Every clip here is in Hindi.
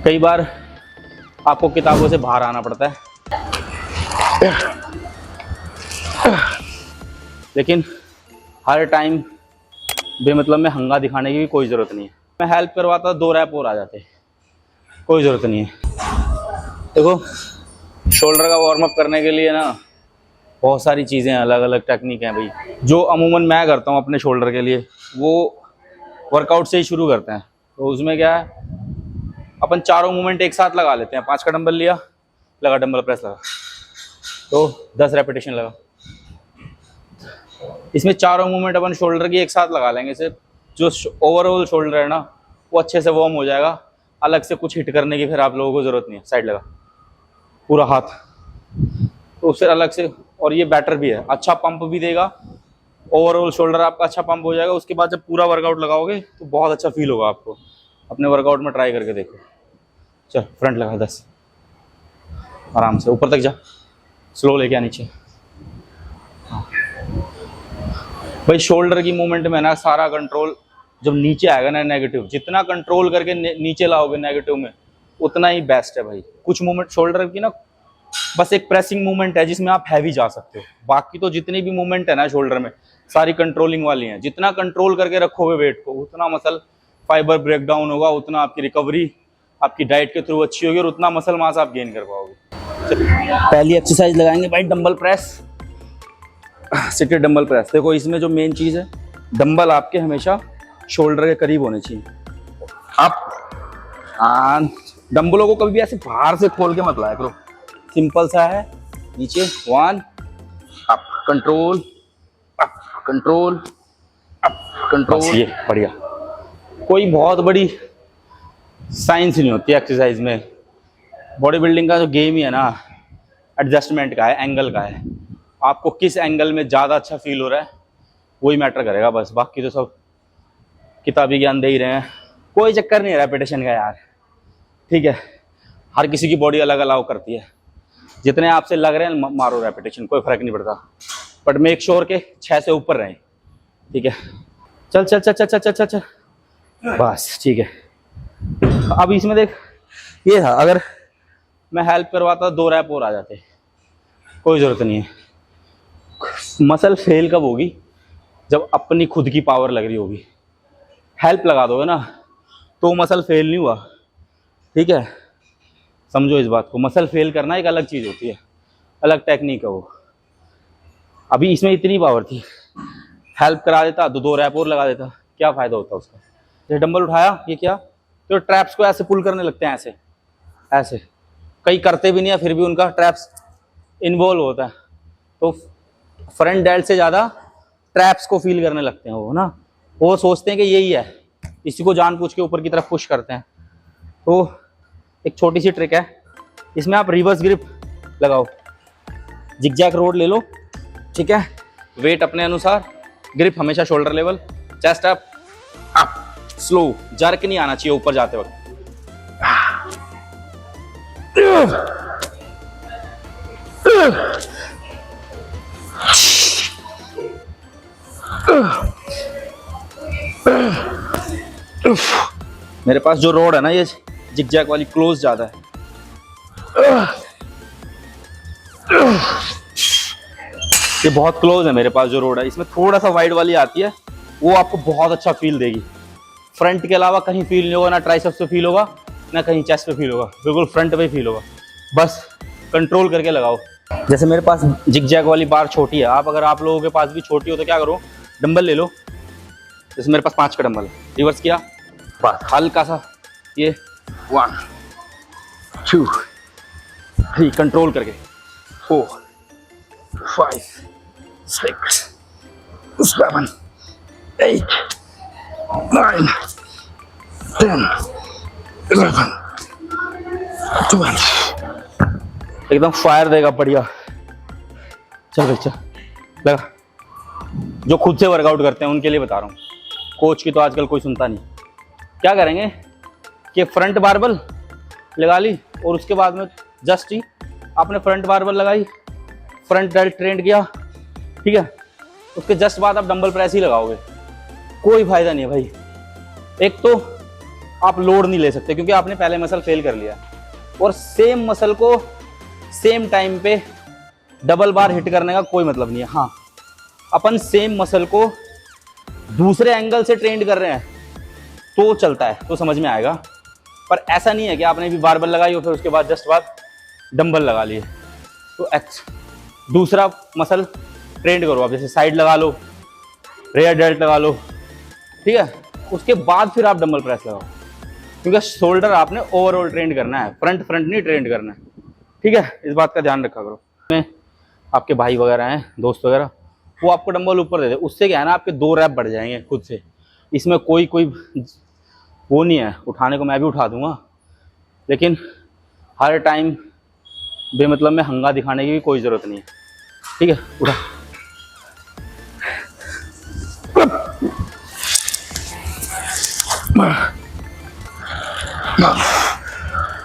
कई बार आपको किताबों से बाहर आना पड़ता है, लेकिन हर टाइम बेमतलब में हंगा दिखाने की भी कोई ज़रूरत नहीं है। मैं हेल्प करवाता 2 रैप और आ जाते, कोई ज़रूरत नहीं है। देखो, शोल्डर का वार्म अप करने के लिए ना बहुत सारी चीज़ें हैं, अलग अलग टेक्निक हैं भाई। जो अमूमन मैं करता हूँ अपने शोल्डर के लिए वो वर्कआउट से ही शुरू करते हैं। तो उसमें क्या है, अपन चारों मूवमेंट एक साथ लगा लेते हैं। 5 का डंबल लिया, लगा डंबल प्रेस लगा, तो 10 रेपिटेशन लगा। इसमें चारों मूवमेंट अपन शोल्डर की एक साथ लगा लेंगे। इससे जो ओवरऑल शोल्डर है ना वो अच्छे से वार्म हो जाएगा। अलग से कुछ हिट करने की फिर आप लोगों को ज़रूरत नहीं है। साइड लगा पूरा हाथ, तो उससे अलग से, और ये बेटर भी है, अच्छा पंप भी देगा। ओवरऑल शोल्डर आपका अच्छा पंप हो जाएगा। उसके बाद जब पूरा वर्कआउट लगाओगे तो बहुत अच्छा फील होगा आपको। अपने वर्कआउट में ट्राई करके देखो। चल फ्रंट लगा 10, आराम से ऊपर तक जा, स्लो लेके आ नीचे। भाई शोल्डर की मूवमेंट में ना सारा कंट्रोल जब नीचे आएगा ना, नेगेटिव जितना कंट्रोल करके नीचे लाओगे नेगेटिव में उतना ही बेस्ट है भाई। कुछ मूवमेंट शोल्डर की ना बस एक प्रेसिंग मूवमेंट है जिसमें आप हैवी जा सकते हो। बाकी तो जितनी भी मूवमेंट है ना शोल्डर में सारी कंट्रोलिंग वाली हैं। जितना कंट्रोल करके रखोगे वेट को उतना मसल फाइबर ब्रेक डाउन होगा, उतना आपकी रिकवरी आपकी डाइट के थ्रू अच्छी होगी और उतना मसल मास आप गेन कर पाओगे। पहली एक्सरसाइज लगाएंगे भाई dumbbell press, seated dumbbell press. देखो इसमें जो मेन चीज़ है, डंबल आपके हमेशा शोल्डर के करीब होने चाहिए। आप डंबलों को कभी भी ऐसे बाहर से खोल के मत लाया करो, सिंपल सा है। नीचे 1 up, control up, control up, control. ये बढ़िया, कोई बहुत बड़ी साइंस नहीं होती एक्सरसाइज में। बॉडी बिल्डिंग का जो गेम ही है ना एडजस्टमेंट का है, एंगल का है। आपको किस एंगल में ज़्यादा अच्छा फील हो रहा है वही मैटर करेगा बस। बाकी तो सब किताबी ज्ञान दे ही रहे हैं। कोई चक्कर नहीं है रेपिटेशन का यार, ठीक है। हर किसी की बॉडी अलग अलाउ करती है। जितने आपसे लग रहे हैं मारो रेपिटेशन, कोई फर्क नहीं पड़ता, बट मेक श्योर के 6 से ऊपर रहें, ठीक है। चल चल चल चल चल चल चल चल, बस ठीक है। अब इसमें देख, ये था, अगर मैं हेल्प करवाता 2 रैप और आ जाते, कोई ज़रूरत नहीं है। मसल फेल कब होगी, जब अपनी खुद की पावर लग रही होगी। हेल्प लगा दोगे ना तो मसल फेल नहीं हुआ, ठीक है। समझो इस बात को, मसल फेल करना एक अलग चीज़ होती है, अलग टेक्निक है वो। अभी इसमें इतनी पावर थी, हेल्प करा देता तो 2 रैप और लगा देता, क्या फ़ायदा होता उसका। जैसे डंबल उठाया, ये क्या, तो ट्रैप्स को ऐसे पुल करने लगते हैं, ऐसे ऐसे। कई करते भी नहीं है फिर भी उनका ट्रैप्स इन्वॉल्व होता है। तो फ्रंट डेल्ट से ज़्यादा ट्रैप्स को फील करने लगते हैं वो ना। वो सोचते हैं कि यही है, इसी को जानबूझ के ऊपर की तरफ पुश करते हैं। तो एक छोटी सी ट्रिक है, इसमें आप रिवर्स ग्रिप लगाओ, जिगजैग रोड ले लो, ठीक है। वेट अपने अनुसार, ग्रिप हमेशा shoulder level, chest up up, slow, jerk नहीं आना चाहिए ऊपर जाते वक्त। मेरे पास जो रोड है ना ये जिगजैग वाली क्लोज ज्यादा है। ये बहुत क्लोज है मेरे पास जो रोड है। इसमें थोड़ा सा वाइड वाली आती है, वो आपको बहुत अच्छा फील देगी। फ्रंट के अलावा कहीं फील नहीं होगा, ना ट्राइसेप्स पे फील होगा, ना कहीं चेस्ट पे फील होगा, बिल्कुल फ्रंट पे फील होगा। बस कंट्रोल करके लगाओ। जैसे मेरे पास जिगजैग वाली बार छोटी है, अगर आप लोगों के पास भी छोटी हो तो क्या करो, डंबल ले लो। जैसे मेरे पास 5 का डंबल है, रिवर्स किया, बस हल्का सा ये 1 2 3, कंट्रोल करके 4 5 6 7 8 9 10 11 12। एकदम फायर देगा, बढ़िया। चल भाई चल लगा। जो खुद से वर्कआउट करते हैं उनके लिए बता रहा हूँ, कोच की तो आजकल कोई सुनता नहीं। क्या करेंगे कि फ्रंट बारबल लगा ली और उसके बाद में जस्ट ही आपने फ्रंट बारबल लगाई, फ्रंट डेल्ट ट्रेंड किया, ठीक है। उसके जस्ट बाद आप डंबल प्रेस ही लगाओगे, कोई फायदा नहीं है भाई। एक तो आप लोड नहीं ले सकते, क्योंकि आपने पहले मसल फेल कर लिया। और सेम मसल को सेम टाइम पे डबल बार हिट करने का कोई मतलब नहीं है। हाँ, अपन सेम मसल को दूसरे एंगल से ट्रेंड कर रहे हैं तो चलता है, तो समझ में आएगा। पर ऐसा नहीं है कि आपने भी बारबल लगाई और फिर उसके बाद जस्ट बाद डंबल लगा लिए। तो दूसरा मसल ट्रेंड करो आप, जैसे साइड लगा लो, रेयर डेल्ट लगा लो, ठीक है। उसके बाद फिर आप डंबल प्रेस लगाओ, क्योंकि शोल्डर आपने ओवरऑल ट्रेंड करना है, फ्रंट नहीं ट्रेंड करना है, ठीक है। इस बात का ध्यान रखा करो। में आपके भाई वगैरह हैं, दोस्त वगैरह, वो आपको डंबल ऊपर दे दे, उससे क्या है ना, आपके 2 रैप बढ़ जाएंगे खुद से। इसमें कोई वो नहीं है, उठाने को मैं भी उठा दूंगा, लेकिन हर टाइम बेमतलब में हंगा दिखाने की भी कोई ज़रूरत नहीं है, ठीक है। उठा,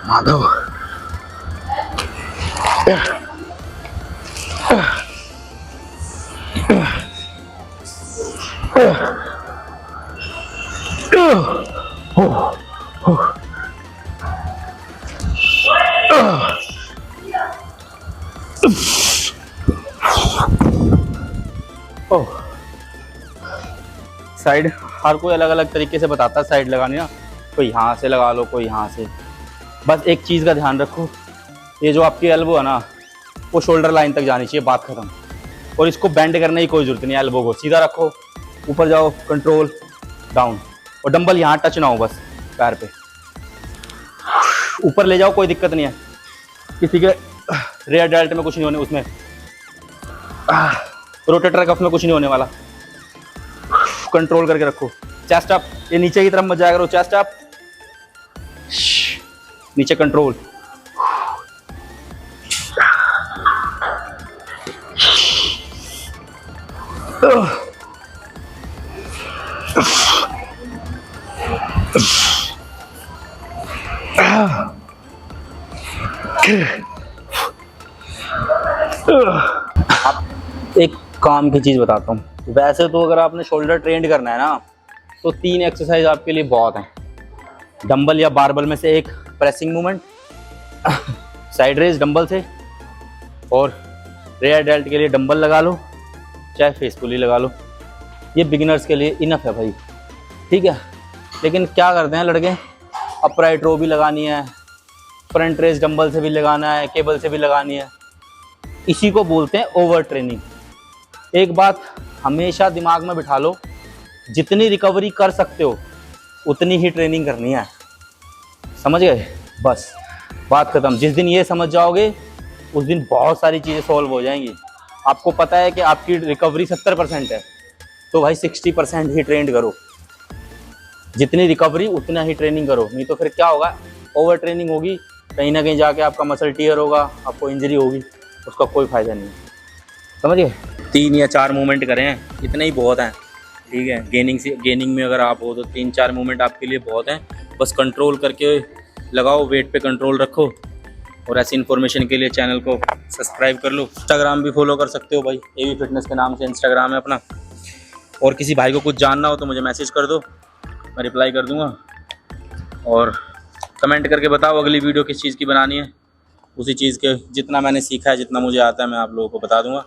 माधव, साइड हर कोई अलग अलग तरीके से बताता है साइड लगानी ना, कोई यहाँ से लगा लो, कोई यहाँ से। बस एक चीज़ का ध्यान रखो, ये जो आपकी एल्बो है ना, वो शोल्डर लाइन तक जानी चाहिए, बात खत्म। और इसको बेंड करने की कोई जरूरत नहीं है, एल्बो को सीधा रखो, ऊपर जाओ, कंट्रोल, डाउन, और डंबल यहाँ टच ना हो बस पैर पे। ऊपर ले जाओ, कोई दिक्कत नहीं है, किसी के रेयर डेल्ट में कुछ नहीं होने, उसमें रोटेटर कफ में कुछ नहीं होने वाला। कंट्रोल करके रखो, चेस्ट अप, ये नीचे की तरफ मत जाया करो, चेस्ट अप, नीचे कंट्रोल, एक काम की चीज़ बताता हूँ। वैसे तो अगर आपने शोल्डर ट्रेंड करना है ना, तो 3 एक्सरसाइज आपके लिए बहुत हैं। डंबल या बारबल में से एक pressing movement, side raise dumbbell से, और रेयर डेल्ट के लिए डंबल लगा लो, चाहे फेस पुली लगा लो। ये बिगिनर्स के लिए इनफ है भाई, ठीक है। लेकिन क्या करते हैं लड़के, अपराइट रो भी लगानी है, फ्रंट रेज डंबल से भी लगाना है, केबल से भी लगानी है। इसी को बोलते हैं ओवर ट्रेनिंग। एक बात हमेशा दिमाग में बिठा लो, जितनी रिकवरी कर सकते हो उतनी ही ट्रेनिंग करनी है, समझ गए? बस बात खत्म। जिस दिन ये समझ जाओगे उस दिन बहुत सारी चीज़ें सॉल्व हो जाएंगी। आपको पता है कि आपकी रिकवरी 70% है, तो भाई 60% ही ट्रेंड करो। जितनी रिकवरी उतना ही ट्रेनिंग करो, नहीं तो फिर क्या होगा, ओवर ट्रेनिंग होगी, कहीं ना कहीं जाके आपका मसल टीयर होगा, आपको इंजरी होगी, उसका कोई फ़ायदा नहीं है, समझिए। 3 या 4 मूवमेंट करें, इतने ही बहुत हैं, ठीक है। गेनिंग में अगर आप हो तो 3-4 मूवमेंट आपके लिए बहुत हैं। बस कंट्रोल करके लगाओ, वेट पे कंट्रोल रखो। और ऐसी इन्फॉर्मेशन के लिए चैनल को सब्सक्राइब कर लो। इंस्टाग्राम भी फॉलो कर सकते हो भाई, एवी फिटनेस के नाम से इंस्टाग्राम है अपना। और किसी भाई को कुछ जानना हो तो मुझे मैसेज कर दो, मैं रिप्लाई कर दूंगा। और कमेंट करके बताओ अगली वीडियो किस चीज़ की बनानी है। उसी चीज़ के जितना मैंने सीखा है, जितना मुझे आता है, मैं आप लोगों को बता दूंगा।